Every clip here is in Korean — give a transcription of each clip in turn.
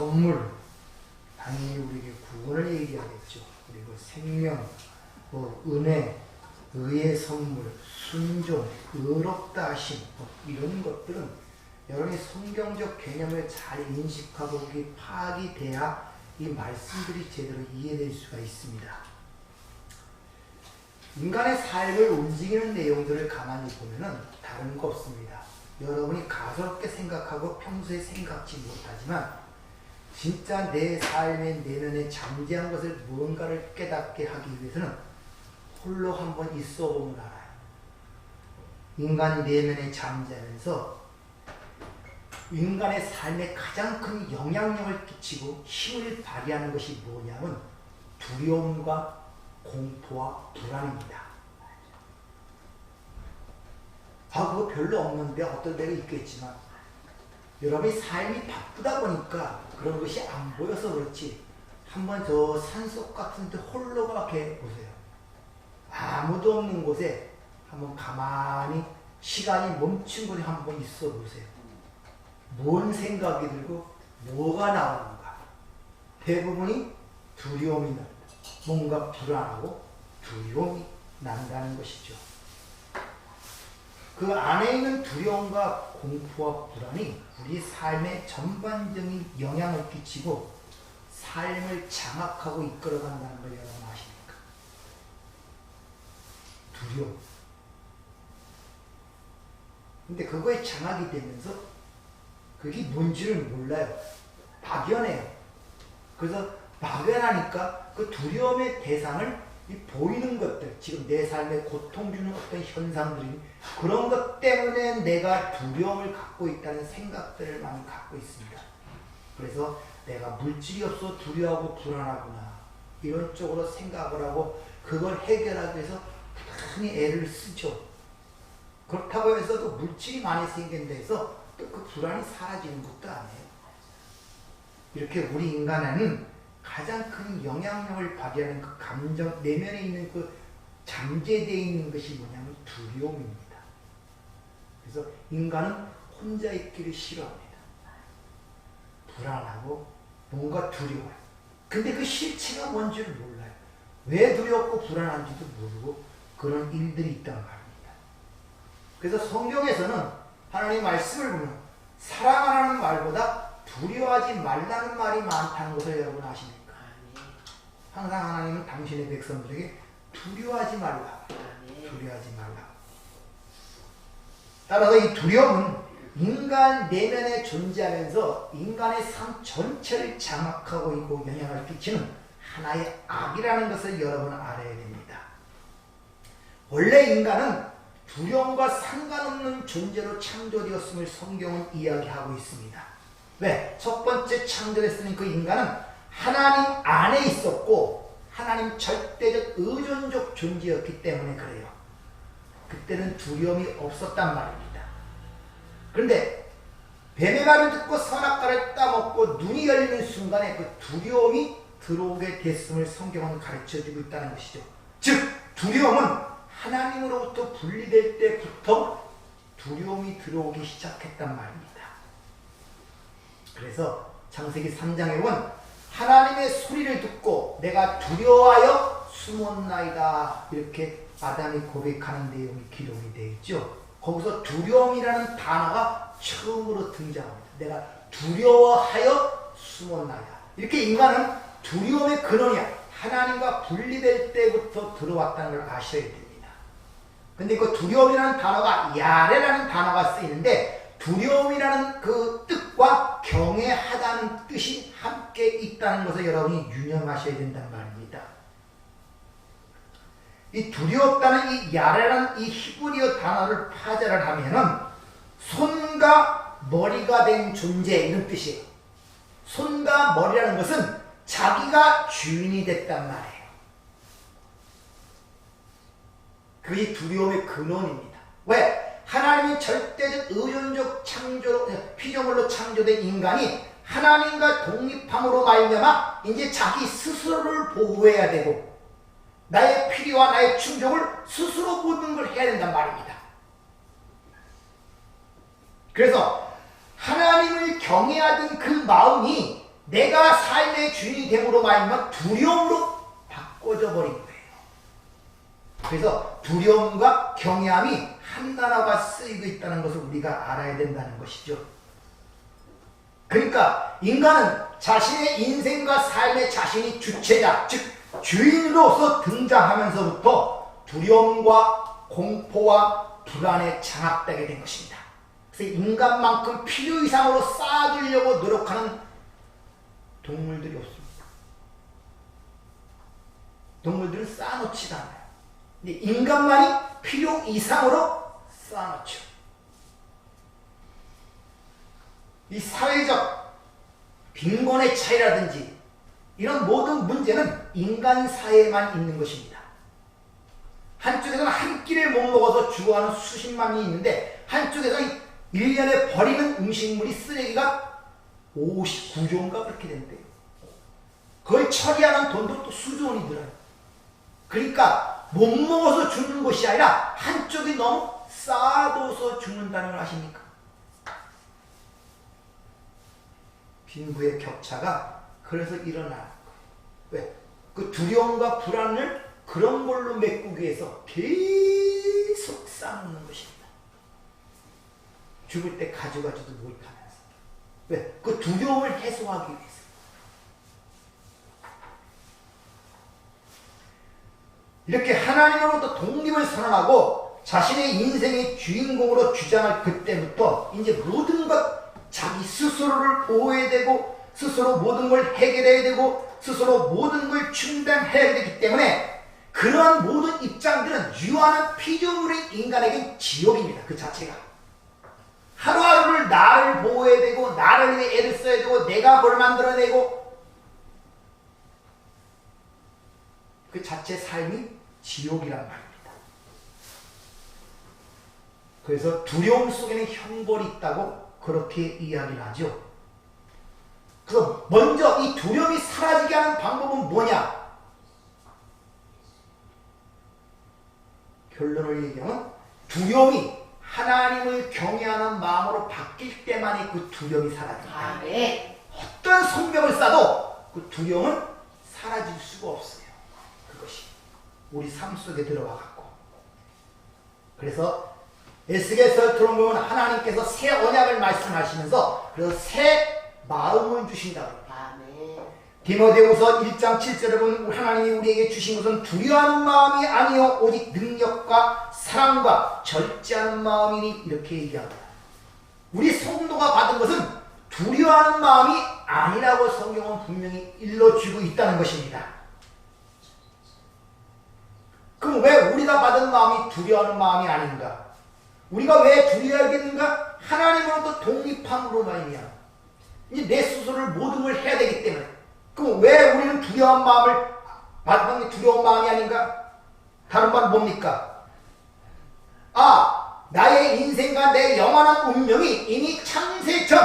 선물, 당연히 우리에게 구원을 얘기하겠죠. 그리고 생명, 은혜, 의의 선물, 순종, 의롭다 하심, 이런 것들은 여러분이 성경적 개념을 잘 인식하고 파악이 돼야 이 말씀들이 제대로 이해될 수가 있습니다. 인간의 삶을 움직이는 내용들을 가만히 보면은 다른 거 없습니다. 여러분이 가소롭게 생각하고 평소에 생각지 못하지만 진짜 내 삶의 내면에 잠재한 것을 무언가를 깨닫게 하기 위해서는 홀로 한번 있어 보면 알아요. 인간 내면에 잠재하면서 인간의 삶에 가장 큰 영향력을 끼치고 힘을 발휘하는 것이 뭐냐면 두려움과 공포와 불안입니다. 그거 별로 없는데 어떤 데가 있겠지만 여러분이 삶이 바쁘다 보니까 그런 것이 안 보여서 그렇지 한번 저 산속 같은 데 홀로 가게 보세요. 아무도 없는 곳에 한번 가만히 시간이 멈춘 곳에 한번 있어 보세요. 뭔 생각이 들고 뭐가 나오는가? 대부분이 두려움이 납니다. 뭔가 불안하고 두려움이 난다는 것이죠. 그 안에 있는 두려움과 공포와 불안이 우리 삶에 전반적인 영향을 끼치고 삶을 장악하고 이끌어간다는 걸 여러분 아십니까? 두려움. 근데 그거에 장악이 되면서 그게 뭔지를 몰라요. 막연해요. 그래서 막연하니까 그 두려움의 대상을 이 보이는 것들, 지금 내 삶에 고통 주는 어떤 현상들이 그런 것 때문에 내가 두려움을 갖고 있다는 생각들을 많이 갖고 있습니다. 그래서 내가 물질이 없어 두려워하고 불안하구나 이런 쪽으로 생각을 하고 그걸 해결하기 위해서 부단히 애를 쓰죠. 그렇다고 해서 또 물질이 많이 생긴다 해서 또 그 불안이 사라지는 것도 아니에요. 이렇게 우리 인간에는 가장 큰 영향력을 발휘하는 그 감정, 내면에 있는 그 잠재되어 있는 것이 뭐냐면 두려움입니다. 그래서 인간은 혼자 있기를 싫어합니다. 불안하고 뭔가 두려워요. 근데 그 실체가 뭔지를 몰라요. 왜 두렵고 불안한지도 모르고 그런 일들이 있단 말입니다. 그래서 성경에서는 하나님 말씀을 보면 사랑하라는 말보다 두려워하지 말라는 말이 많다는 것을 여러분 아십니까? 항상 하나님은 당신의 백성들에게 두려워하지 말라. 두려워하지 말라. 따라서 이 두려움은 인간 내면에 존재하면서 인간의 삶 전체를 장악하고 있고 영향을 끼치는 하나의 악이라는 것을 여러분은 알아야 됩니다. 원래 인간은 두려움과 상관없는 존재로 창조되었음을 성경은 이야기하고 있습니다. 왜? 첫 번째 창조됐으니 그 인간은 하나님 안에 있었고 하나님 절대적 의존적 존재였기 때문에 그래요. 그때는 두려움이 없었단 말입니다. 그런데 뱀의 말을 듣고 선악과를 따먹고 눈이 열리는 순간에 그 두려움이 들어오게 됐음을 성경은 가르쳐주고 있다는 것이죠. 즉 두려움은 하나님으로부터 분리될 때부터 두려움이 들어오기 시작했단 말입니다. 그래서 창세기 3장에 보면 하나님의 소리를 듣고 내가 두려워하여 숨었나이다 이렇게 아담이 고백하는 내용이 기록이 되어 있죠. 거기서 두려움이라는 단어가 처음으로 등장합니다. 내가 두려워하여 숨었나이다. 이렇게 인간은 두려움의 근원이야. 하나님과 분리될 때부터 들어왔다는 걸 아셔야 됩니다. 근데 그 두려움이라는 단어가 야레라는 단어가 쓰이는데 두려움이라는 그 뜻과 경외하다는 뜻이 함께 있다는 것을 여러분이 유념하셔야 된단 말입니다. 이 두렵다는 이 야레라는 이 히브리어 단어를 파자를 하면은 손과 머리가 된 존재 이런 뜻이에요. 손과 머리라는 것은 자기가 주인이 됐단 말이에요. 그것이 두려움의 근원입니다. 왜? 하나님이 절대적 의존적 창조, 피조물로 창조된 인간이 하나님과 독립함으로 말미암아 이제 자기 스스로를 보호해야 되고 나의 필요와 나의 충족을 스스로 모든 걸 해야 된단 말입니다. 그래서 하나님을 경외하던 그 마음이 내가 삶의 주인이 됨으로 말미암아 두려움으로 바꿔져 버린 거예요. 그래서 두려움과 경외함이 한 단어가 쓰이고 있다는 것을 우리가 알아야 된다는 것이죠. 그러니까 인간은 자신의 인생과 삶의 자신이 주체자, 즉 주인으로서 등장하면서부터 두려움과 공포와 불안에 장악되게 된 것입니다. 그래서 인간만큼 필요 이상으로 쌓아두려고 노력하는 동물들이 없습니다. 동물들은 쌓아놓지도 않아요. 근데 인간만이 필요 이상으로 쌓아놓죠. 이 사회적 빈곤의 차이라든지 이런 모든 문제는 인간 사회에만 있는 것입니다. 한쪽에서는 한 끼를 못 먹어서 죽어가는 수십만이 있는데 한쪽에서는 1년에 버리는 음식물이 쓰레기가 59조인가 그렇게 된대요. 그걸 처리하는 돈도 또 수조 원이 들어요. 그러니까 못 먹어서 죽는 것이 아니라 한쪽이 너무 쌓아둬서 죽는다는 걸 아십니까? 빈부의 격차가 그래서 일어나는 거예요. 왜? 그 두려움과 불안을 그런 걸로 메꾸기 위해서 계속 쌓아놓는 것입니다. 죽을 때 가져가지도 못하면서. 왜? 그 두려움을 해소하기 위해서. 이렇게 하나님으로부터 독립을 선언하고 자신의 인생의 주인공으로 주장할 그때부터 이제 모든 것 자기 스스로를 보호해야 되고 스스로 모든 걸 해결해야 되고 스스로 모든 걸 충당해야 되기 때문에 그러한 모든 입장들은 유한한 피조물인 인간에겐 지옥입니다. 그 자체가. 하루하루를 나를 보호해야 되고 나를 위해 애를 써야 되고 내가 뭘 만들어내고 그 자체 삶이 지옥이란 말입니다. 그래서 두려움 속에는 형벌이 있다고 그렇게 이야기를 하죠. 그래서 먼저 이 두려움이 사라지게 하는 방법은 뭐냐? 결론을 얘기하면 두려움이 하나님을 경외하는 마음으로 바뀔 때만이 그 두려움이 사라집니다. 네. 어떤 성벽을 쌓아도 그 두려움은 사라질 수가 없어요. 그것이 우리 삶 속에 들어와 갖고. 그래서 에스겔서를 보면 하나님께서 새 언약을 말씀하시면서 그래서 새 마음을 주신다고 합니다. 디모데후서 1장 7절에 보면 하나님이 우리에게 주신 것은 두려워하는 마음이 아니요 오직 능력과 사랑과 절제하는 마음이니 이렇게 얘기합니다. 우리 성도가 받은 것은 두려워하는 마음이 아니라고 성경은 분명히 일러주고 있다는 것입니다. 그럼 왜 우리가 받은 마음이 두려워하는 마음이 아닌가? 우리가 왜 두려워하겠는가? 하나님으로부터 독립함으로 말이야. 이제 내 스스로를 모든 걸 해야 되기 때문에. 그럼 왜 우리는 두려운 마음을 받는 게 두려운 마음이 아닌가? 다른 말은 뭡니까? 나의 인생과 내 영원한 운명이 이미 창세 전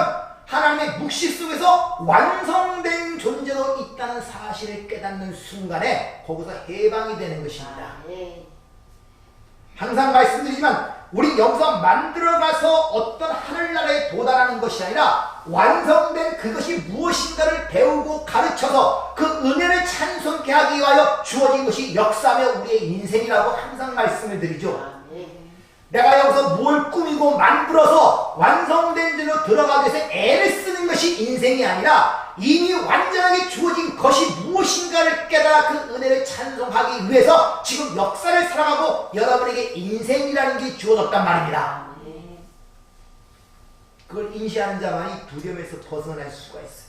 하나님의 묵시 속에서 완성된 존재로 있다는 사실을 깨닫는 순간에 거기서 해방이 되는 것입니다. 항상 말씀드리지만 우리 여기서 만들어가서 어떤 하늘나라에 도달하는 것이 아니라 완성된 그것이 무엇인가를 배우고 가르쳐서 그 은혜를 찬송케 하기 위하여 주어진 것이 역사며 우리의 인생이라고 항상 말씀을 드리죠. 내가 여기서 뭘 꾸미고 만들어서 완성된 데로 들어가기 위해서 애를 쓰는 것이 인생이 아니라 이미 완전하게 주어진 것이 무엇인가를 깨달아 그 은혜를 찬송하기 위해서 지금 역사를 살아가고 여러분에게 인생이라는 게 주어졌단 말입니다. 그걸 인식하는 자만이 두려움에서 벗어날 수가 있어요.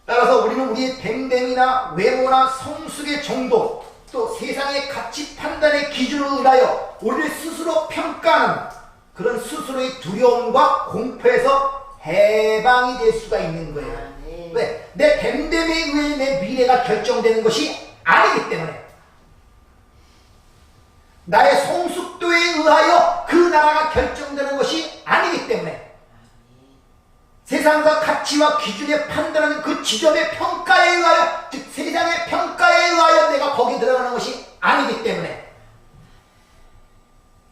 따라서 우리는 우리의 됨됨이나 외모나 성숙의 정도 또 세상의 가치 판단의 기준을 의하여 우리를 스스로 평가하는 그런 스스로의 두려움과 공포에서 해방이 될 수가 있는 거예요. 왜? 내 됨됨에 의해 내 미래가 결정되는 것이 아니기 때문에 나의 성숙도에 의하여 그 나라가 결정되는 것이 아니기 때문에 세상과 가치와 기준에 판단하는 그 지점의 평가에 의하여 즉 세상의 평가에 의하여 내가 거기 들어가는 것이 아니기 때문에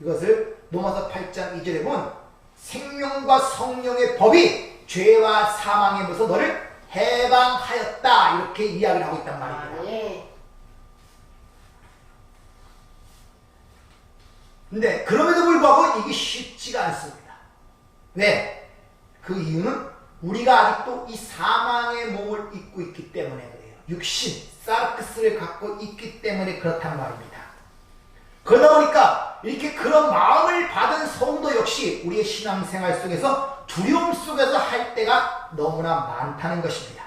이것을 로마서 8장 2절에 보면 생명과 성령의 법이 죄와 사망의 벌써 너를 해방하였다. 이렇게 이야기를 하고 있단 말입니다. 네. 근데 그럼에도 불구하고 이게 쉽지가 않습니다. 왜? 그 이유는 우리가 아직도 이 사망의 몸을 입고 있기 때문에 그래요. 육신, 사르크스를 갖고 있기 때문에 그렇단 말입니다. 그러다 보니까 이렇게 그런 마음을 받은 성도 역시 우리의 신앙생활 속에서 두려움 속에서 할 때가 너무나 많다는 것입니다.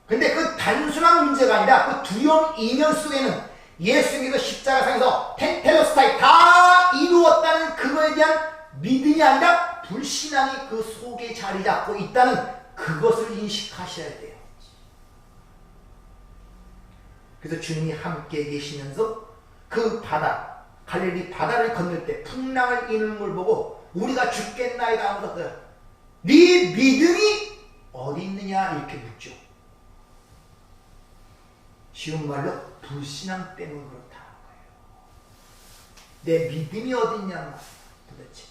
근데 그 단순한 문제가 아니라 그 두려움 이면 속에는 예수님께서 십자가상에서 텐텔로스타이 다 이루었다는 그거에 대한 믿음이 아니라 불신앙이 그 속에 자리 잡고 있다는 그것을 인식하셔야 돼요. 그래서 주님이 함께 계시면서 그 바다, 갈릴리 바다를 건널 때 풍랑을 이루는 걸 보고 우리가 죽겠나이다 하면서 네 믿음이 어디 있느냐 이렇게 묻죠. 쉬운 말로 불신앙 때문에 그렇다는 거예요. 내 믿음이 어디 있냐는 말이에요. 도대체.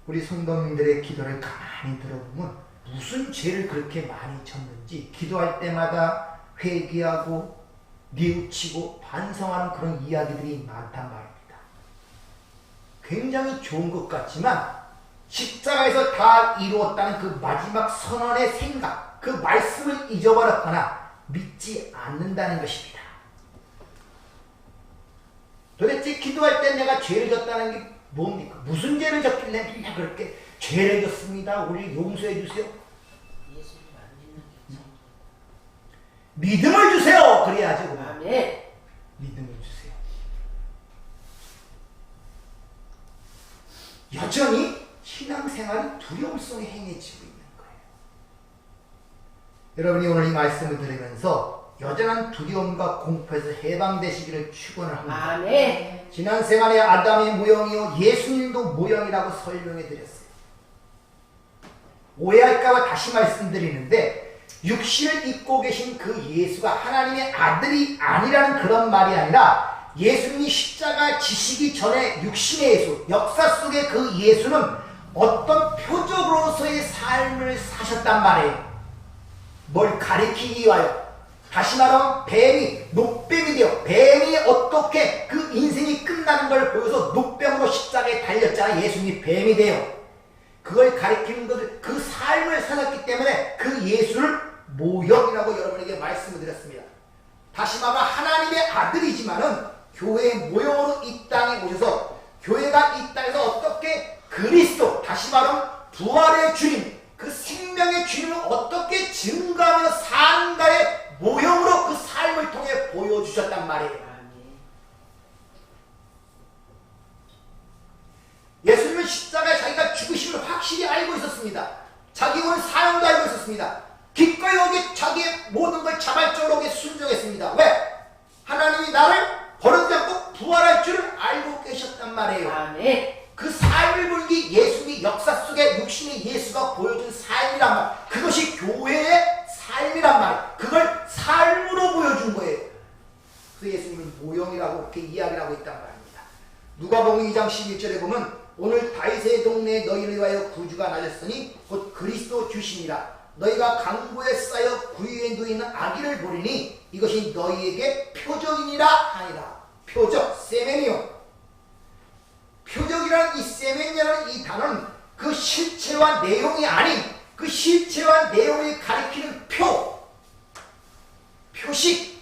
우리 성도님들의 기도를 가만히 들어보면 무슨 죄를 그렇게 많이 졌는지 기도할 때마다 회개하고 뉘우치고 반성하는 그런 이야기들이 많단 말입니다. 굉장히 좋은 것 같지만 십자가에서 다 이루었다는 그 마지막 선언의 생각, 그 말씀을 잊어버렸거나 믿지 않는다는 것입니다. 도대체 기도할 때 내가 죄를 졌다는 게 뭡니까? 무슨 죄를 졌길래 맨날 그렇게 죄를 졌습니다. 우리 용서해 주세요. 믿음을 주세요. 그래야죠. 아멘. 믿음을 주세요. 여전히 신앙생활이 두려움 속에 행해지고 있는 거예요. 여러분이 오늘 이 말씀을 들으면서 여전한 두려움과 공포에서 해방되시기를 축원을 합니다. 아멘. 지난 시간에 아담의 모형이요 예수님도 모형이라고 설명해 드렸어요. 오해할까봐 다시 말씀드리는데 육신을 입고 계신 그 예수가 하나님의 아들이 아니라는 그런 말이 아니라 예수님이 십자가 지시기 전에 육신의 예수, 역사 속의 그 예수는 어떤 표적으로서의 삶을 사셨단 말이에요. 뭘 가리키기 위하여. 다시 말하면 뱀이 녹뱀이 되어 뱀이 어떻게 그 인생이 끝나는 걸 보여서 녹뱀으로 십자가에 달렸잖아. 예수님이 뱀이 되어 그걸 가리키는 것을 그 삶을 사셨기 때문에 그 예수를 모형이라고 여러분에게 말씀을 드렸습니다. 다시 말하면 하나님의 아들이지만은 교회의 모형으로 이 땅에 오셔서 교회가 이 땅에서 어떻게 그리스도, 다시 말하면 부활의 주님, 그 생명의 주님을 어떻게 증거하며 사는가의 모형으로 그 삶을 통해 보여주셨단 말이에요. 예수님은 십자가에 자기가 죽으심을 확실히 알고 있었습니다. 자기 온 사용도 알고 있었습니다. 기꺼이 오게 자기의 모든 걸 자발적으로 오게 순종했습니다. 왜? 하나님이 나를 버리지 않고 부활할 줄을 알고 계셨단 말이에요. 아멘. 그 삶을 보는 게 예수님이 역사 속에 육신의 예수가 보여준 삶이란 말, 그것이 교회의 삶이란 말, 그걸 삶으로 보여준 거예요. 그래서 예수님은 모형이라고 이렇게 이야기를 하고 있단 말입니다. 누가복음 2장 11절에 보면 오늘 다윗의 동네에 너희를 위하여 구주가 나셨으니 곧 그리스도 주시니라. 너희가 강구에 쌓여 구유에 누이는 아기를 보리니 이것이 너희에게 표적이니라 하니라. 표적, 세멘이요. 표적이라는 이 세멘이라는 이 단어는 그 실체와 내용이 아닌 그 실체와 내용을 가리키는 표, 표식,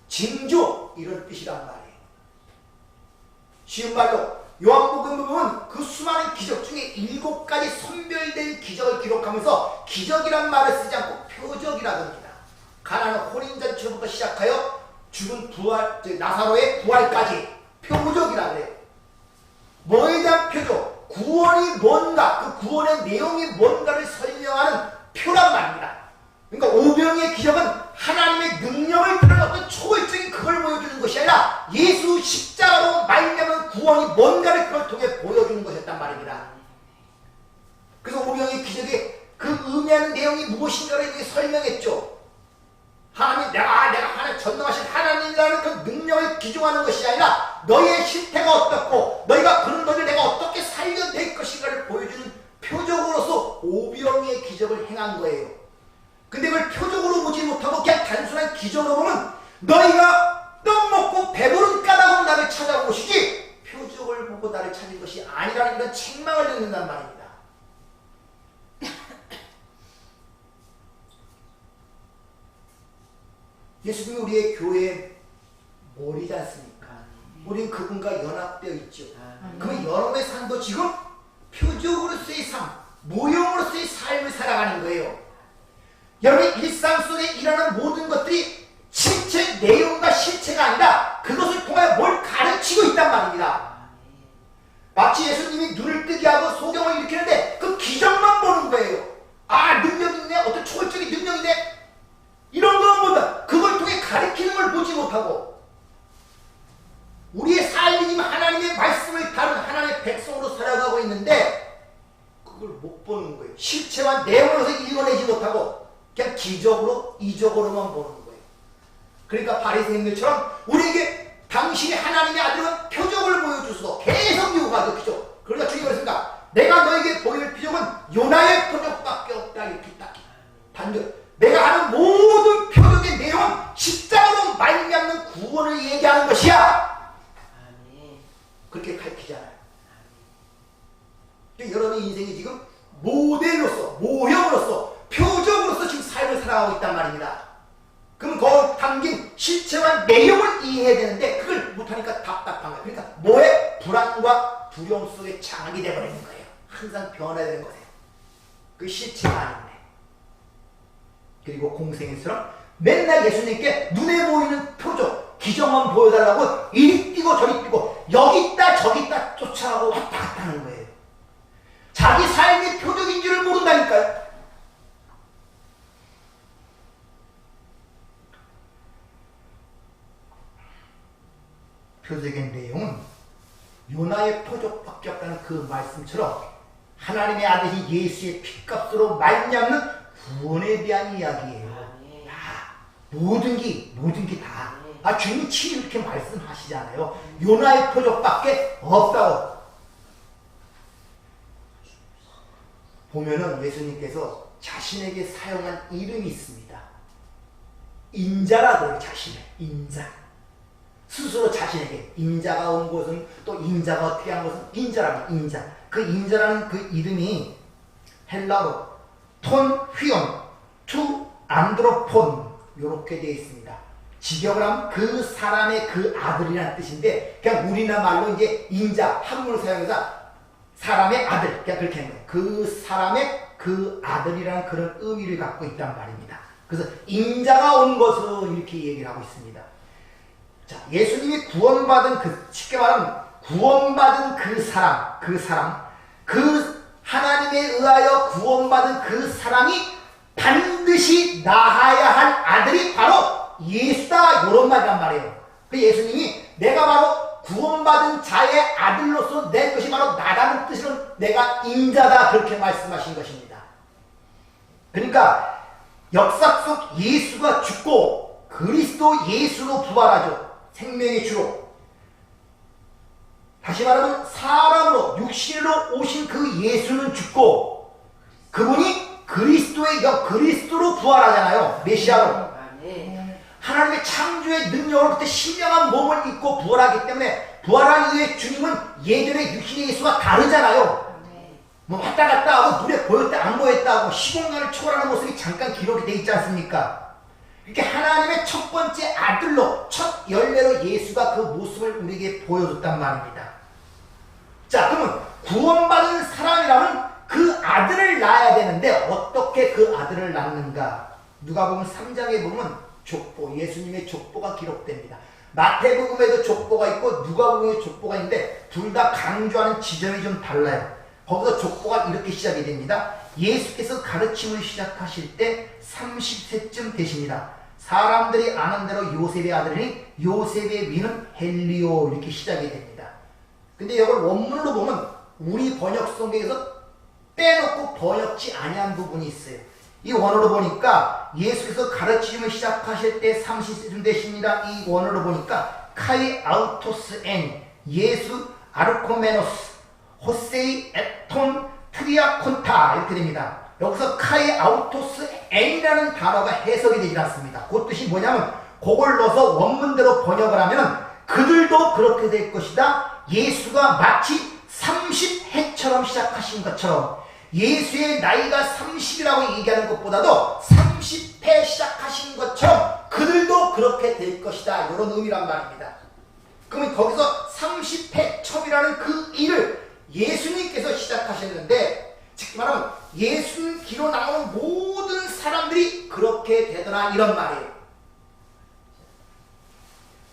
징조 이런 뜻이란 말이에요. 쉬운 말로 요한복음 보면 그 수많은 기적 중에 7가지 선별된 기적을 기록하면서 기적이란 말을 쓰지 않고 표적이라고 합니다. 가나는 혼인잔치로부터 시작하여 죽은 부활, 나사로의 부활까지 표적이라고 해요. 뭐에 대한 표적? 구원이 뭔가, 그 구원의 내용이 뭔가를 설명하는 표란 말입니다. 그러니까 오병의 기적은 하나님의 능력을 드러낸 어떤 초월적인 그걸 보여주는 것이 아니라 예수 십자가로 말미암은 구원이 뭔가를 그걸 통해 보여주는 것이었단 말입니다. 그래서 오병의 기적의 그 의미하는 내용이 무엇인가를 설명했죠. 하나님, 내가 하나님 전능하신 하나님이라는 그 능력을 기중하는 것이 아니라 너의 실태가 어떻고 있다는 거예요. 근데 그걸 표적으로 보지 못하고 그냥 단순한 기적으로 보면 너희가 떡 먹고 배부른 까닭으로 나를 찾아온 것이지 표적을 보고 나를 찾은 것이 아니라는 이런 책망을 듣는단 말입니다. 예수님이 우리의 교회의 머리지 않습니까? 우리는 그분과 연합되어 있죠. 그러면 여러분의 삶도 지금 표적으로서의 삶, 모형으로서의 삶을 살아가는 거예요. 여러분의 일상 속에 일어나는 모든 것들이 실체 내용과 실체가 아니라 그것을 통하여 뭘 가르치고 있단 말입니다. 마치 예수님이 눈을 뜨게 하고 소경을 일으키는데 그 기적만 보는 거예요. 아, 능력이 있네, 어떤 초월적인 능력이 있네, 이런 건 뭐다. 그걸 통해 가르치는 걸 보지 못하고 우리의 삶이 하나님의 말씀을 다룬 하나님의 백성으로 살아가고 있는데 그걸 못 보는 거예요. 실체와 내용으로서 읽어내지 못하고 그냥 기적으로 이적으로만 보는 거예요. 그러니까 바리새인들처럼 우리에게 당신이 하나님의 아들은 표적을 보여주소서 계속 요구하죠. 표적. 그러니까 주님 그랬습니다. 내가 너에게 보일 표적은 요나의 표적밖에 없다. 이렇게 딱 단절. 내가 하는 모든 표적의 내용은 십자가로 말미암는 구원을 얘기하는 것이야. 그렇게 가르치잖아요. 여러분의 인생이 지금 모델로서, 모형으로서, 표적으로서 지금 삶을 살아가고 있단 말입니다. 그럼 거기 담긴 실체와 내용을 이해해야 되는데 그걸 못하니까 답답한 거예요. 그러니까 뭐에? 불안과 두려움 속에 장악이 되어버리는 거예요. 항상 변해야 되는 거예요. 그 실체가 아닌데. 그리고 공생애처럼 맨날 예수님께 눈에 보이는 표적, 기적만 보여달라고 이리 뛰고 저리 뛰고 여기 있다 저기 있다 쫓아가고 왔다 갔다 하는 거예요. 자기 삶의 표적인 줄을 모른다니까요. 표적의 내용은 요나의 표적밖에 없다는 그 말씀처럼 하나님의 아들이 예수의 피값으로 말미암는 구원에 대한 이야기예요. 모든 게 다. 주님이 친히 이렇게 말씀하시잖아요. 요나의 표적밖에 없다고. 보면은 예수님께서 자신에게 사용한 이름이 있습니다. 인자라고 해요. 자신을. 인자. 스스로 자신에게 인자가 온 것은 또 인자가 어떻게 한 것은 인자라고. 인자. 그 인자라는 그 이름이 헬라어로 톤 휘온 투 안드로폰 이렇게 되어 있습니다. 직역을 하면 그 사람의 그 아들이라는 뜻인데 그냥 우리나라 말로 이제 인자 한문을 사용해서 사람의 아들 그냥 그렇게 하는 거예요. 그 사람의 그 아들이라는 그런 의미를 갖고 있단 말입니다. 그래서 인자가 온 것은 이렇게 얘기를 하고 있습니다. 자, 예수님이 구원받은 쉽게 말하면 구원받은 그 하나님에 의하여 구원받은 그 사람이 반드시 낳아야 할 아들이 바로 예수다. 이런 말이란 말이에요. 그 예수님이 내가 바로 구원받은 자의 아들로서 내 것이 바로 나라는 뜻으로 내가 인자다. 그렇게 말씀하신 것입니다. 그러니까 역사 속 예수가 죽고 그리스도 예수로 부활하죠. 생명의 주로. 다시 말하면 사람으로 육신으로 오신 그 예수는 죽고 그분이 그리스도로 부활하잖아요. 메시아로. 하나님의 창조의 능력으로 그때 신령한 몸을 입고 부활하기 때문에 부활한 이후에 주님은 예전의 육신의 예수가 다르잖아요. 뭐 왔다 갔다 하고 눈에 보였다 안 보였다 하고 시공간을 초월하는 모습이 잠깐 기록이 되어 있지 않습니까? 이렇게 하나님의 첫 번째 아들로 첫 열매로 예수가 그 모습을 우리에게 보여줬단 말입니다. 자, 그러면 구원받은 사람이라면 그 아들을 낳아야 되는데 어떻게 그 아들을 낳는가? 누가복음 3장에 보면 족보, 예수님의 족보가 기록됩니다. 마태복음에도 족보가 있고 누가복음에 족보가 있는데 둘 다 강조하는 지점이 좀 달라요. 거기서 족보가 이렇게 시작이 됩니다. 예수께서 가르침을 시작하실 때 30세쯤 되십니다. 사람들이 아는 대로 요셉의 아들이니 요셉의 위는 헬리오 이렇게 시작이 됩니다. 근데 이걸 원문으로 보면 우리 번역 성경에서 빼놓고 번역지 아니한 부분이 있어요. 이 원어로 보니까 예수께서 가르침을 시작하실 때 30세쯤 되십니다. 이 원어로 보니까 카이 아우토스 엔 예수 아르코메노스 호세이 에톤 트리아콘타 이렇게 됩니다. 여기서 카이 아우토스 엔이라는 단어가 해석이 되지 않습니다. 그 뜻이 뭐냐면 그걸 넣어서 원문대로 번역을 하면 그들도 그렇게 될 것이다. 예수가 마치 30해처럼 시작하신 것처럼 예수의 나이가 30이라고 얘기하는 것보다도 30해 시작하신 것처럼 그들도 그렇게 될 것이다. 이런 의미란 말입니다. 그러면 거기서 30해 첩이라는 그 일을 예수님께서 시작하셨는데 즉 말하면 예수님 귀로 나오는 모든 사람들이 그렇게 되더라 이런 말이에요.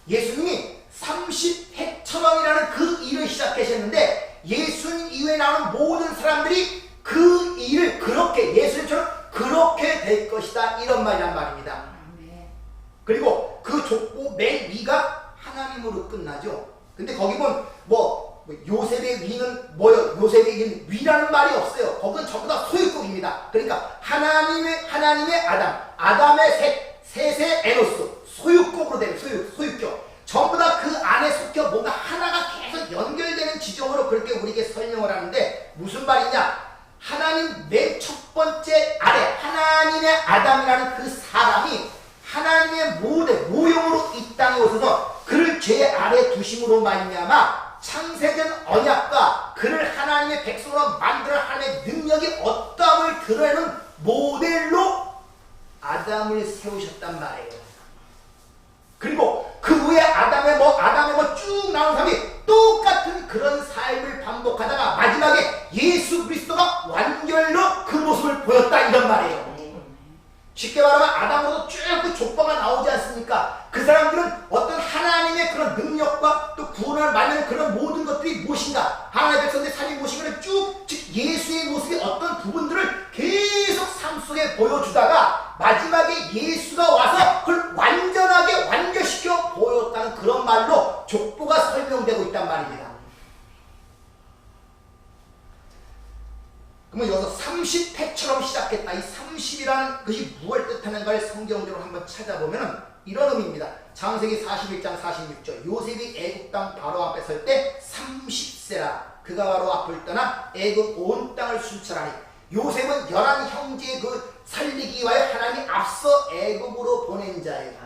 예수님이 30해 첩이라는 그 일을 시작하셨는데 예수님 이후에 나오는 모든 사람들이 그 일을 그렇게 예수님처럼 그렇게 될 것이다 이런 말이란 말입니다. 그리고 그 족보 맨 위가 하나님으로 끝나죠. 근데 거기 보면 뭐 요셉의 위는 뭐요? 요셉의 위는 위라는 말이 없어요. 거기는 전부 다 소유격입니다. 그러니까 하나님의 아담의 셋의 에노스 소유격으로 되는 소유격 전부 다 그 안에 속혀 뭔가 하나가 계속 연결되는 지점으로 그렇게 우리에게 설명을 하는데 무슨 말이냐? 하나님 맨 첫 번째 아래 하나님의 아담이라는 그 사람이 하나님의 모형으로 이 땅에 오셔서 그를 죄 아래 두심으로 말미암아 창세된 언약과 그를 하나님의 백성으로 만들어 하나님의 능력이 어떠함을 드러내는 모델로 아담을 세우셨단 말이에요. 그리고 그 후에 아담의 쭉 나온 사람이 똑같은 그런 삶을 반복하다가 마지막에 예수 그리스도가 완결로 그 모습을 보였다 이런 말이에요. 쉽게 말하면 아담으로도 쭉 그 족보가 나오지 않습니까? 그 사람들은 어떤 하나님의 그런 능력과 또 구원을 말하는 그런 모든 것들이 무엇인가? 하나님의 백성들의 삶이 무엇인가를 즉 예수의 모습이 어떤 부분들을 계속 삶 속에 보여주다가 마지막에 예수가 와서 그걸 완전하게 완결시켜 보였다는 그런 말로 족보가 설명되고 있단 말입니다. 그러면 여기서 30해처럼 시작했다. 이 30이라는 것이 무엇을 뜻하는가를 성경적으로 한번 찾아보면 이런 의미입니다. 창세기 41장 46절 요셉이 애굽 땅 바로 앞에 설 때 30세라 그가 바로 앞을 떠나 애굽 온 땅을 순찰하니 요셉은 11형제의 그 살리기 위하여 하나님이 앞서 애굽으로 보낸 자예요.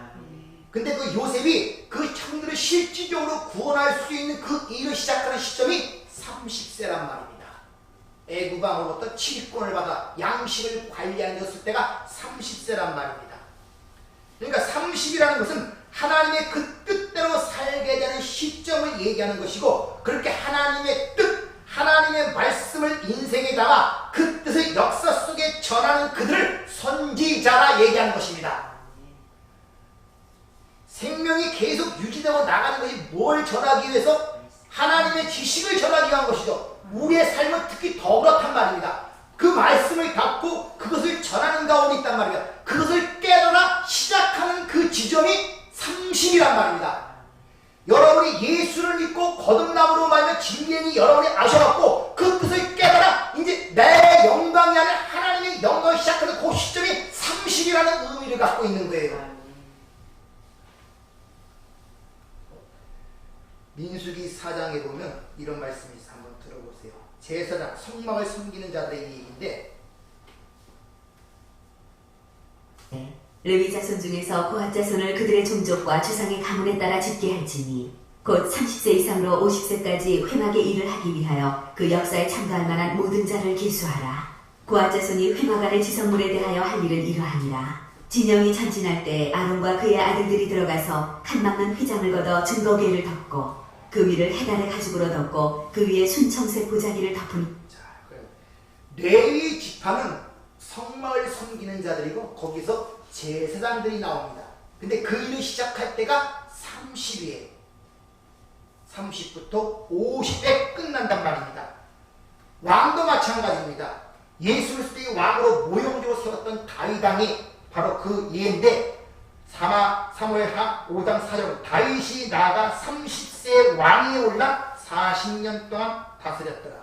근데 그 요셉이 그 형들을 실질적으로 구원할 수 있는 그 일을 시작하는 시점이 30세란 말입니다. 애굽 왕으로부터 치리권을 받아 양식을 관리하는 것을 때가 30세란 말입니다. 그러니까 30이라는 것은 하나님의 그 뜻대로 살게 되는 시점을 얘기하는 것이고 그렇게 하나님의 뜻, 하나님의 말씀을 인생에 담아 그 뜻을 역사 속에 전하는 그들을 선지자라 얘기하는 것입니다. 생명이 계속 유지되고 나가는 것이 뭘 전하기 위해서? 하나님의 지식을 전하기 위한 것이죠. 우리의 삶은 특히 더 그렇단 말입니다. 그 말씀을 갖고 그것을 전하는 가운데 있단 말입니다. 그것을 깨달아 시작하는 그 지점이 30이란 말입니다. 여러분이 예수를 믿고 거듭남으로 말하면 진리니 여러분이 아셔갖고 그 뜻을 깨달아 이제 내 영광이 아닌 하나님의 영광을 시작하는 그 시점이 30이라는 의미를 갖고 있는 거예요. 민수기 4장에 보면 이런 말씀이 있어요. 한번 들어보세요. 제사장, 성막을 섬기는 자들의 얘기인데 레위 자손 중에서 고핫 자손을 그들의 종족과 주상의 가문에 따라 짓게 할지니 곧 30세 이상으로 50세까지 회막의 일을 하기 위하여 그 역사에 참가할 만한 모든 자를 기수하라. 고핫 자손이 회막 안의 지성물에 대하여 할 일은 이러하니라. 진영이 전진할 때 아론과 그의 아들들이 들어가서 칸 막는 휘장을 걷어 증거궤를 덮고 그 위를 해달의 가죽으로 덮고 그 위에 순청색 보자기를 덮은. 레위 지파는 성막을 섬기는 자들이고 거기서 제사장들이 나옵니다. 근데 그 일을 시작할 때가 30이에요. 30부터 50에 끝난단 말입니다. 왕도 마찬가지입니다. 예수 그리스도의 왕으로 모형적으로 세웠던 다윗 왕이 바로 그 예인데 사무엘하 5장 4절 다윗이 나아가 30세 왕위에 올라 40년 동안 다스렸더라.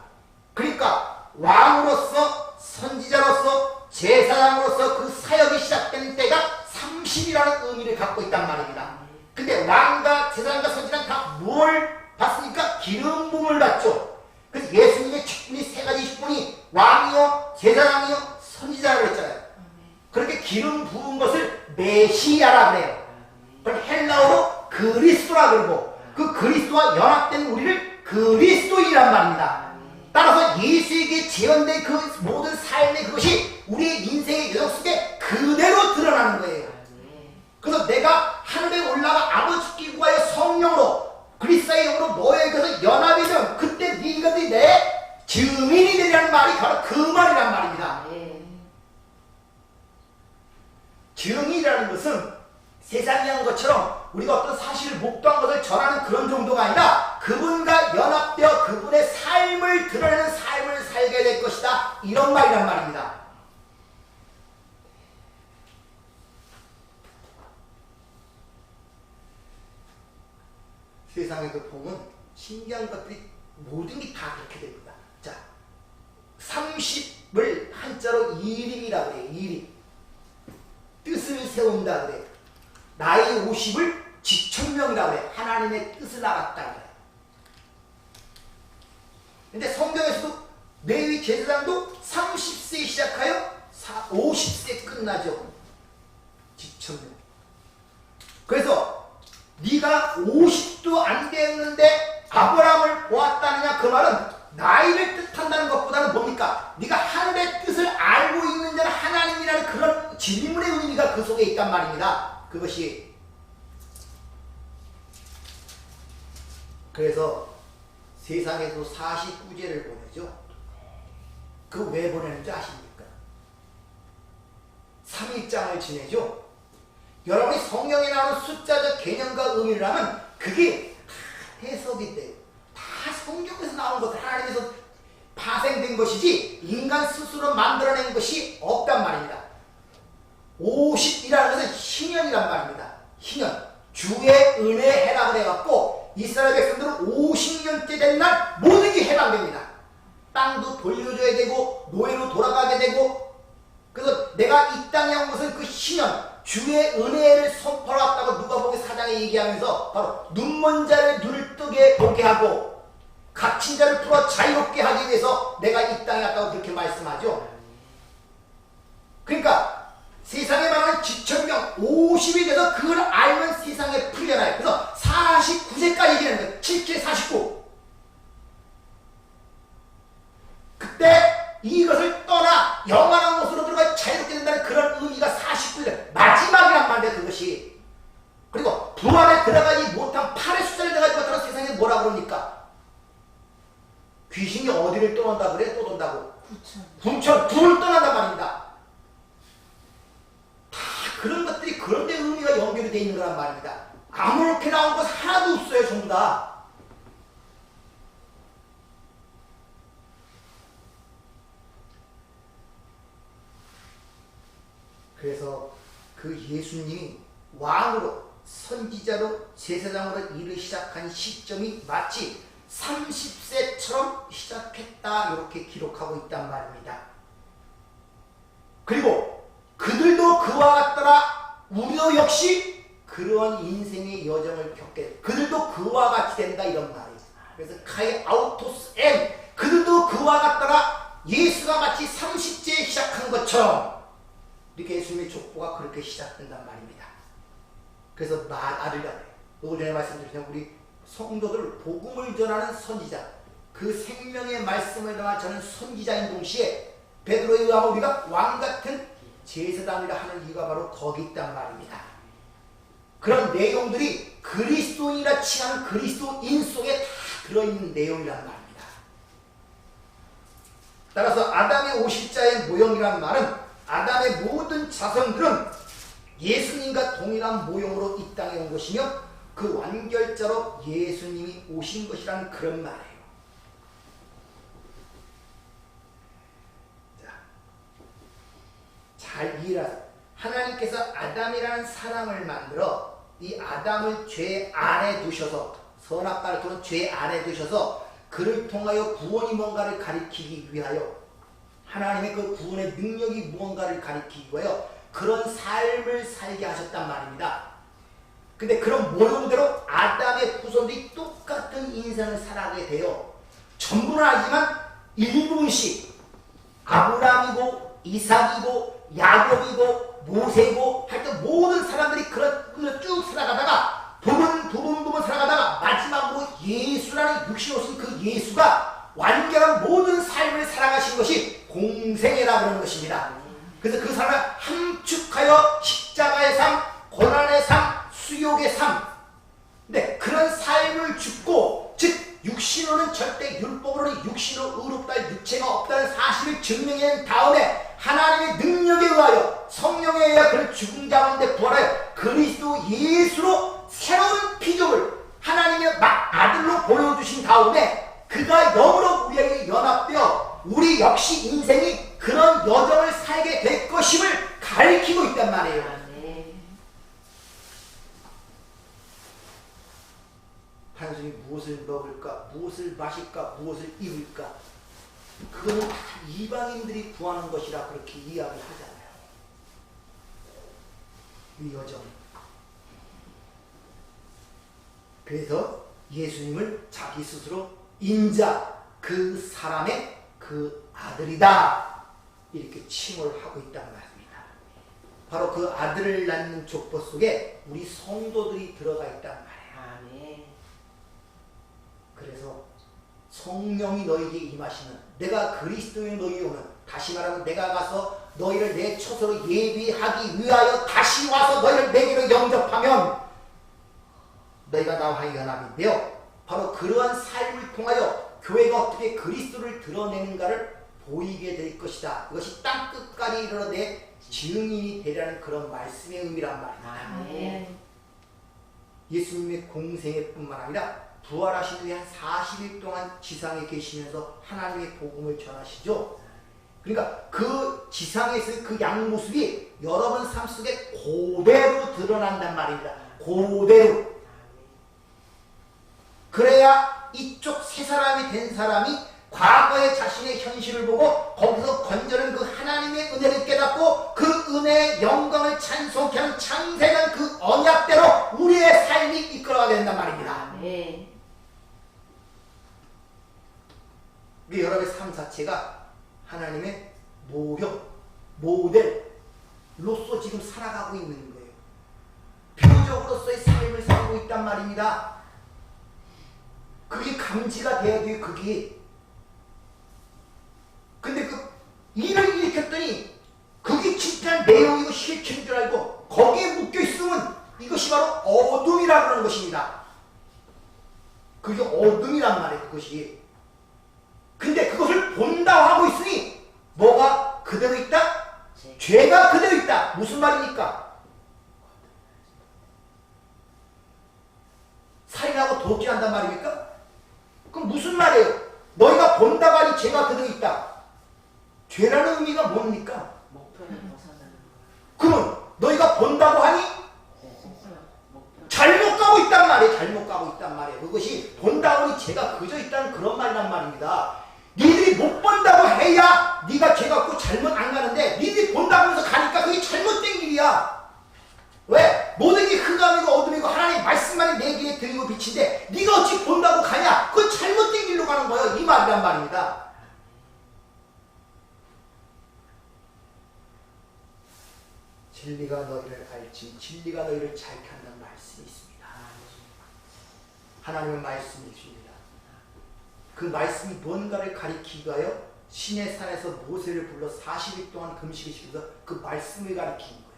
그러니까 왕으로서 선지자로서 제사장으로서 그 사역이 시작된 때가 30이라는 의미를 갖고 있단 말입니다. 근데 왕과 제사장과 선지자는 다 뭘 받습니까? 기름 부음을 받죠. 그래서 예수님의 직분이 세 가지 직분이 왕이요, 제사장이요, 선지자 선지자라고 했잖아요. 그렇게 기름 부은 것을 메시아라 그래요. 그걸 헬라어로 그리스도라 그러고 그 그리스도와 연합된 우리를 그리스도인이란 말입니다. 따라서 예수에게 재현된 그 모든 삶의 그것이 우리의 인생의 여정 속에 그대로 드러나는 거예요. 그래서 내가 하늘에 올라가 아버지께 구하여 성령으로 그리스도의 영으로 너의 것을 연합이 되면 그때 네가 내 증인이 되리라는 말이 바로 그 말이란 말입니다. 증인이라는 것은 세상이 한 것처럼 우리가 어떤 사실을 목도한 것을 전하는 그런 정도가 아니라 그분과 연합되어 그분의 삶을 드러내는 삶을 살게 될 것이다. 이런 말이란 말입니다. 세상에서 보면 신기한 것들이 모든 게 다 그렇게 됩니다. 자, 30을 한자로 이림이라고 해요. 이림. 뜻을 세운다 그래요. 나이 50을 지천명이라고 해요. 하나님의 뜻을 알았다 그래요. 근데 성경에서도 레위 제사장도 30세 시작하여 50세 끝나죠. 지천명. 그래서 네가 50도 안 됐는데 아브라함을 보았다느냐, 그 말은 나이를 뜻한다는 것보다는 뭡니까? 네가 하늘의 뜻을 알고 있는 자는 하나님이라는 그런 질문의 의미가 그 속에 있단 말입니다. 그것이 그래서 세상에도 49제를 보내죠. 그 왜 보내는지 아십니까? 3일장을 지내죠. 여러분이 성경에 나오는 숫자적 개념과 의미를 하면 그게 다 해석이 돼요. 다 성경에서 나온 것, 하나님에서 파생된 것이지 인간 스스로 만들어낸 것이 없단 말입니다. 50이라는 것은 희년이란 말입니다. 희년. 주의 은혜 해라고 해갖고 이스라엘 백성들은 50년째 된 날 모든 게 해방됩니다. 땅도 돌려줘야 되고 노예로 돌아가게 되고, 그래서 내가 이 땅에 온 것은 그 희년, 주의 은혜를 선포하였다고 누가복음 4장에 얘기하면서 바로 눈먼 자를 눈을 뜨게 보게 하고 갇힌 자를 풀어 자유롭게 하기 위해서 내가 이 땅에 왔다고 그렇게 말씀하죠. 그러니까 세상에 말하는 지천명 50이 돼서 그걸 알면 세상에 풀려나요. 그래서 49세까지 얘기하는 거예요. 7, 49. 그때 이것을 떠나 영원한 곳으로 들어가 자유롭게 된다는 그런 의미가 49일 마지막이란 말이에요. 그것이. 그리고 부활에 들어가지 못한 8의 숫자를 들어가지 못하는 세상에 뭐라 그럽니까? 귀신이 어디를 떠난다 그래? 또 돈다고. 군천 둘 떠난단 말입니다. 다 그런 것들이 그런데 의미가 연결이 되어 있는 거란 말입니다. 아무렇게 나온 것 하나도 없어요. 전부 다. 그래서 그 예수님이 왕으로 선지자로 제사장으로 일을 시작한 시점이 마치 30세처럼 시작했다 이렇게 기록하고 있단 말입니다. 그리고 그들도 그와 같더라. 우리도 역시 그러한 인생의 여정을 겪게 돼. 그들도 그와 같이 된다 이런 말이에요. 그래서 카이 아우토스 엔 그들도 그와 같더라. 예수가 마치 30세에 시작한 것처럼 이렇게 예수님의 족보가 그렇게 시작된단 말입니다. 그래서 아들이라 그래요. 오늘 전에 말씀드렸지만 우리 성도들 복음을 전하는 선지자, 그 생명의 말씀을 담아 저는 선지자인 동시에 베드로에 의하면 우리가 왕같은 제사장이라 하는 이유가 바로 거기 있단 말입니다. 그런 내용들이 그리스도인이라 칭하는 그리스도인 속에 다 들어있는 내용이란 말입니다. 따라서 아담의 50자의 모형이란 말은 아담의 모든 자손들은 예수님과 동일한 모형으로 이 땅에 온 것이며 그 완결자로 예수님이 오신 것이라는 그런 말이에요. 자, 잘 이해하세요. 하나님께서 아담이라는 사람을 만들어 이 아담을 죄 안에 두셔서 선악과를 두는 죄 안에 두셔서 그를 통하여 구원이 뭔가를 가리키기 위하여 하나님의 그 구원의 능력이 무언가를 가리키기 위하여 그런 삶을 살게 하셨단 말입니다. 근데 그런 모형대로 아담의 후손들이 똑같은 인생을 살아가게 돼요. 전부는 아니지만 일부분씩 아브라함이고 이삭이고 야곱이고 모세고 하여튼 모든 사람들이 그런 쭉 살아가다가 부분 살아가다가 마지막으로 예수라는 육신을 오신 그 예수가 완전한 모든 삶을 살아가신 것이 공생애라고 하는 것입니다. 그래서 그 삶을 함축하여 십자가의 삶, 고난의 삶, 수욕의 삶. 근데 그런 삶을 죽고 즉 육신으로는 절대 율법으로는 육신으로 의롭다 육체가 없다는 사실을 증명한 다음에 하나님의 능력에 의하여 성령에 의하여 그를 죽은 자 가운데 부활하여 그리스도 예수로 새로운 피조물 하나님의 아들로 보여주신 다음에 그가 영으로 우리에게 연합되어 우리 역시 인생이 그런 여정을 살게 될 것임을 가리키고 있단 말이에요. 단순히 무엇을 먹을까, 무엇을 마실까, 무엇을 입을까 그거는 다 이방인들이 구하는 것이라 그렇게 이야기하잖아요. 이 여정. 그래서 예수님을 자기 스스로 인자, 그 사람의 그 아들이다 이렇게 칭을 하고 있단 말입니다. 바로 그 아들을 낳는 족보 속에 우리 성도들이 들어가 있단 말이에요. 그래서 성령이 너희에게 임하시는 내가 그리스도의 너희에 오는 다시 말하면 내가 가서 너희를 내 처소로 예비하기 위하여 다시 와서 너희를 내게로 영접하면 너희가 나와 연합이 되어 바로 그러한 삶을 통하여 교회가 어떻게 그리스도를 드러내는가를 보이게 될 것이다. 이것이 땅끝까지 이르러 내 증인이 되라는 그런 말씀의 의미란 말입니다. 예수님의 공생애뿐만 아니라 부활하신 후에 한 40일 동안 지상에 계시면서 하나님의 복음을 전하시죠. 그러니까 그 지상에서의 그 양모습이 여러분 삶 속에 그대로 드러난단 말입니다. 그대로. 그래야 이쪽 새 사람이 된 사람이 과거의 자신의 현실을 보고 거기서 건져낸 그 하나님의 은혜를 깨닫고 그 은혜의 영광을 찬송케 하는 창세한 그 언약대로 우리의 삶이 이끌어가게 된단 말입니다. 우리 여러분의 삶 자체가 하나님의 모형, 모델로서 지금 살아가고 있는 거예요. 표적으로서의 삶을 살고 있단 말입니다. 그게 감지가 돼야 돼요, 그게. 근데 그 일을 일으켰더니 그게 진짜 내용이고 실체인 줄 알고 거기에 묶여있으면 이것이 바로 어둠이라고 하는 것입니다. 그게 어둠이란 말이에요, 그것이. 근데 그것을 본다고 하고 있으니 뭐가 그대로 있다? 죄가 그대로 있다. 무슨 말입니까? 살인하고 도끼한단 말입니까? 그럼 무슨 말이에요? 너희가 본다고 하니 죄가 그대로 있다. 죄라는 의미가 뭡니까? 그러면 너희가 본다고 하니 잘못 가고 있단 말이에요. 잘못 가고 있단 말이에요. 그것이 본다고 하니 죄가 그저 있다는 그런 말이란 말입니다. 니들이 못 본다고 해야 네가 죄 갖고 잘못 안 가는데 니들이 본다고 해서 가니까 그게 잘못된 길이야. 왜? 모든 게 흑암이고 어둠이고 하나님의 말씀만이 내 귀에 들리고 빛인데 네가 어찌 본다고 가냐? 그건 잘못된 길로 가는 거예요. 이 말이란 말입니다. 진리가 너희를 알지 진리가 너희를 자유케 한다는 말씀이 있습니다. 하나님의 말씀이 있습니다. 그 말씀이 뭔가를 가리키기 위하여 시내 산에서 모세를 불러 40일 동안 금식을 시켜서 그 말씀을 가리키는 거예요.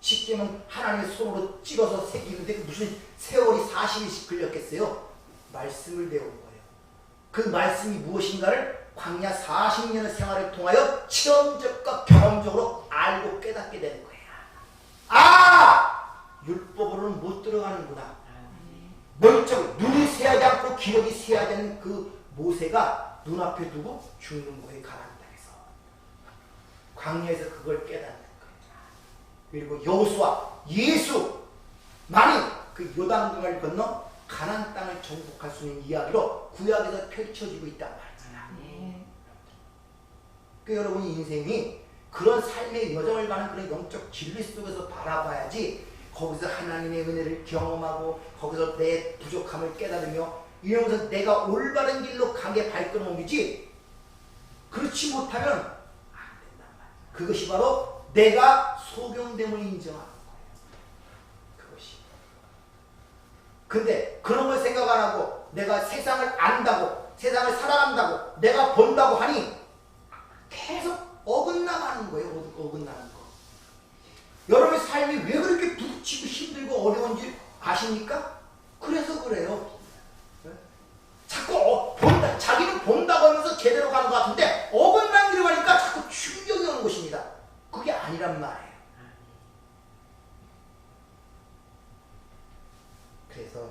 쉽게는 하나님의 손으로 찍어서 새기는데 무슨 세월이 40일씩 걸렸겠어요? 말씀을 배운 거예요. 그 말씀이 무엇인가를 광야 40년의 생활을 통하여 체험적과 경험적으로 알고 깨닫게 되는 거예요. 아! 율법으로는 못 들어가는구나. 멀쩡 눈이 새하지 않고 기력이 새하지 않은 그 모세가 눈앞에 두고 죽는 거예요. 가나안 땅에서. 광야에서 그걸 깨닫는 거예요. 그리고 여호수아, 예수만이 그 요단강을 건너 가나안 땅을 정복할 수 있는 이야기로 구약에서 펼쳐지고 있단 말이에요. 그 여러분의 인생이 그런 삶의 여정을 가는 그런 영적 진리 속에서 바라봐야지 거기서 하나님의 은혜를 경험하고 거기서 내 부족함을 깨달으며 이러면서 내가 올바른 길로 가게 발걸음 옮기지 그렇지 못하면 안 된단 말이야. 그것이 바로 내가 소경됨을 인정하는 거예요. 그것이. 근데 그런 걸 생각 안 하고 내가 세상을 안다고, 세상을 살아간다고, 내가 본다고 하니 계속 어긋나가는 거예요. 어긋나는 거. 여러분의 삶이 왜 그렇게 부딪히고 힘들고 어려운지 아십니까? 그래서 그래요. 자꾸 본다, 자기는 본다고 하면서 제대로 가는 것 같은데 어긋난 길을 가니까 자꾸 충격이 오는 것입니다. 그게 아니란 말이에요. 그래서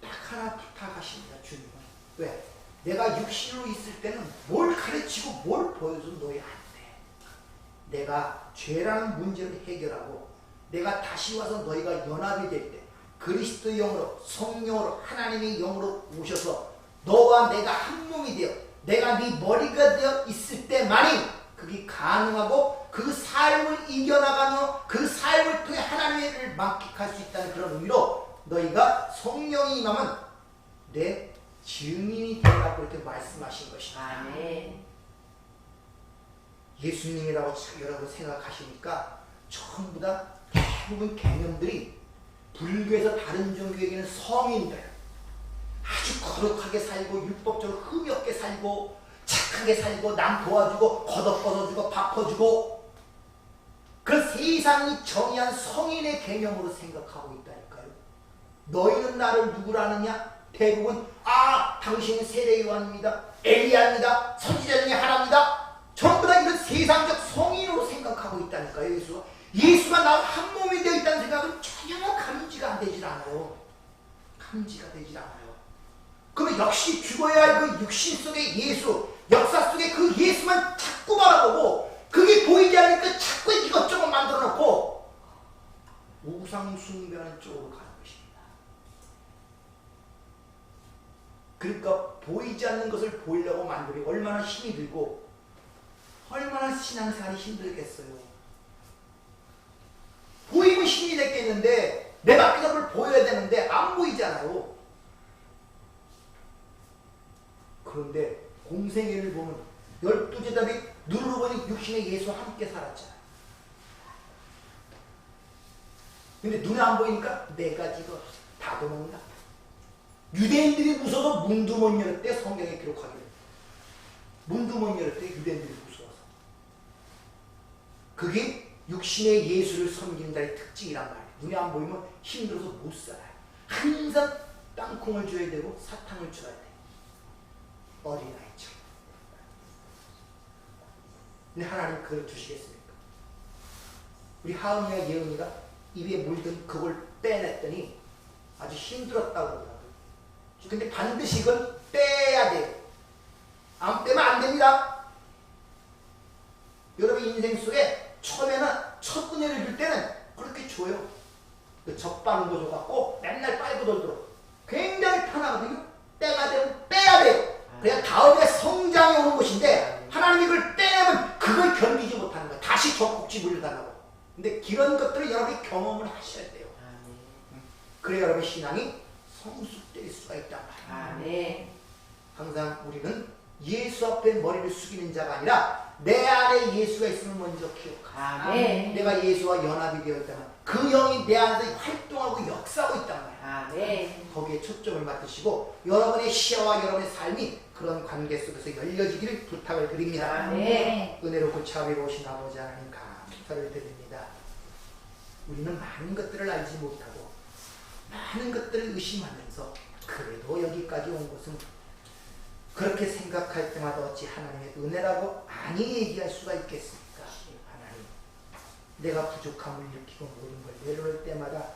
딱 하나 부탁하십니다. 주님은. 왜? 내가 육신으로 있을 때는 뭘 가르치고 뭘 보여줘도 너희 안 돼. 내가 죄라는 문제를 해결하고 내가 다시 와서 너희가 연합이 될 때 그리스도의 영으로, 성령으로, 하나님의 영으로 오셔서 너와 내가 한 몸이 되어 내가 네 머리가 되어 있을 때만이 그게 가능하고 그 삶을 이겨나가며 그 삶을 통해 하나님을 만끽할 수 있다는 그런 의미로 너희가 성령이 임하면 내 증인이 되라고 이렇게 말씀하신 것입니다. 아멘. 예수님이라고 여러분 생각하시니까 전부 다 대부분 개념들이 불교에서 다른 종교에게는 성인들 아주 거룩하게 살고 율법적으로 흠이 없게 살고 착하게 살고 남 도와주고 걷어주고 바꿔주고 그런 세상이 정의한 성인의 개념으로 생각하고 있다니까요. 너희는 나를 누구라느냐? 대부분 당신은 세례 요한입니다. 엘리야입니다. 선지자 중에 하나입니다. 전부 다 이런 세상적 성인으로 생각하고 있다니까요. 예수가 나와 한 몸이 되어 있다는 생각은 전혀 감지가 안 되질 않아요. 감지가 되질 않아요. 그러면 역시 죽어야 할 그 육신 속의 예수, 역사 속의 그 예수만 자꾸 바라보고 그게 보이지 않으니까 자꾸 이것저것 만들어 놓고 우상 숭배하는 쪽으로 가는 것입니다. 그러니까 보이지 않는 것을 보이려고 만들기 얼마나 힘이 들고 얼마나 신앙생활이 힘들겠어요. 보이면 힘이 됐겠는데 내가 그걸 보여야 되는데 안 보이잖아요. 그런데 공생애를 보면 12제자들이 눈으로 보니 육신의 예수와 함께 살았잖아요. 근데 눈에 안 보이니까 내가 지금 다 도망가. 유대인들이 무서워서 문도 못 열었대. 성경에 기록하기를 문도 못 열었대. 유대인들이 무서워서. 그게 육신의 예수를 섬기는 자의 특징이란 말이에요. 눈에 안 보이면 힘들어서 못 살아요. 항상 땅콩을 줘야 되고 사탕을 줘야 돼요. 어린아이처럼. 근데 하나님 그걸 주시겠습니까? 우리 하은이와 예은이가 입에 물든 그걸 빼냈더니 아주 힘들었다고 그러더라고요. 근데 반드시 이건 빼야 돼요. 안 빼면 안 됩니다. 여러분 인생 속에 처음에는 첫 은혜를 줄 때는 그렇게 줘요. 그 적바는 거 줘갖고 맨날 빨고 돌도록 굉장히 편하거든요. 때가 되면 빼야 돼요. 그래야 다음에 성장이 오는 것인데 하나님이 그걸 빼내면 그걸 견디지 못하는 거예요. 다시 젖꼭지 물려달라고. 근데 이런 것들을 여러분이 경험을 하셔야 돼요. 그래야 여러분의 신앙이 성숙될 수가 있단 말이에요. 항상 우리는 예수 앞에 머리를 숙이는 자가 아니라 내 안에 예수가 있음을 먼저 기억하고 내가 예수와 연합이 되어 있다면 그 영이 내 안에서 활동하고 역사하고 있단 말이에요. 거기에 초점을 맞추시고 여러분의 시야와 여러분의 삶이 그런 관계 속에서 열려지기를 부탁을 드립니다. 은혜롭고 자비로우신 아버지 하나님 감사를 드립니다. 우리는 많은 것들을 알지 못하고 많은 것들을 의심하면서 그래도 여기까지 온 것은 그렇게 생각할 때마다 어찌 하나님의 은혜라고 아니 얘기할 수가 있겠습니까? 하나님, 내가 부족함을 느끼고 모든 걸 내려놓을 때마다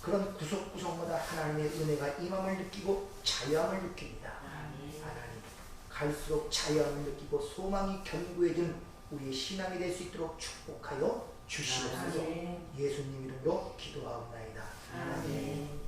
그런 구석구석마다 하나님의 은혜가 임함을 느끼고 자유함을 느낍니다. 하나님, 갈수록 자유함을 느끼고 소망이 견고해진 우리의 신앙이 될 수 있도록 축복하여 주시옵소서. 예수님 이름으로 기도하옵나이다. 아멘.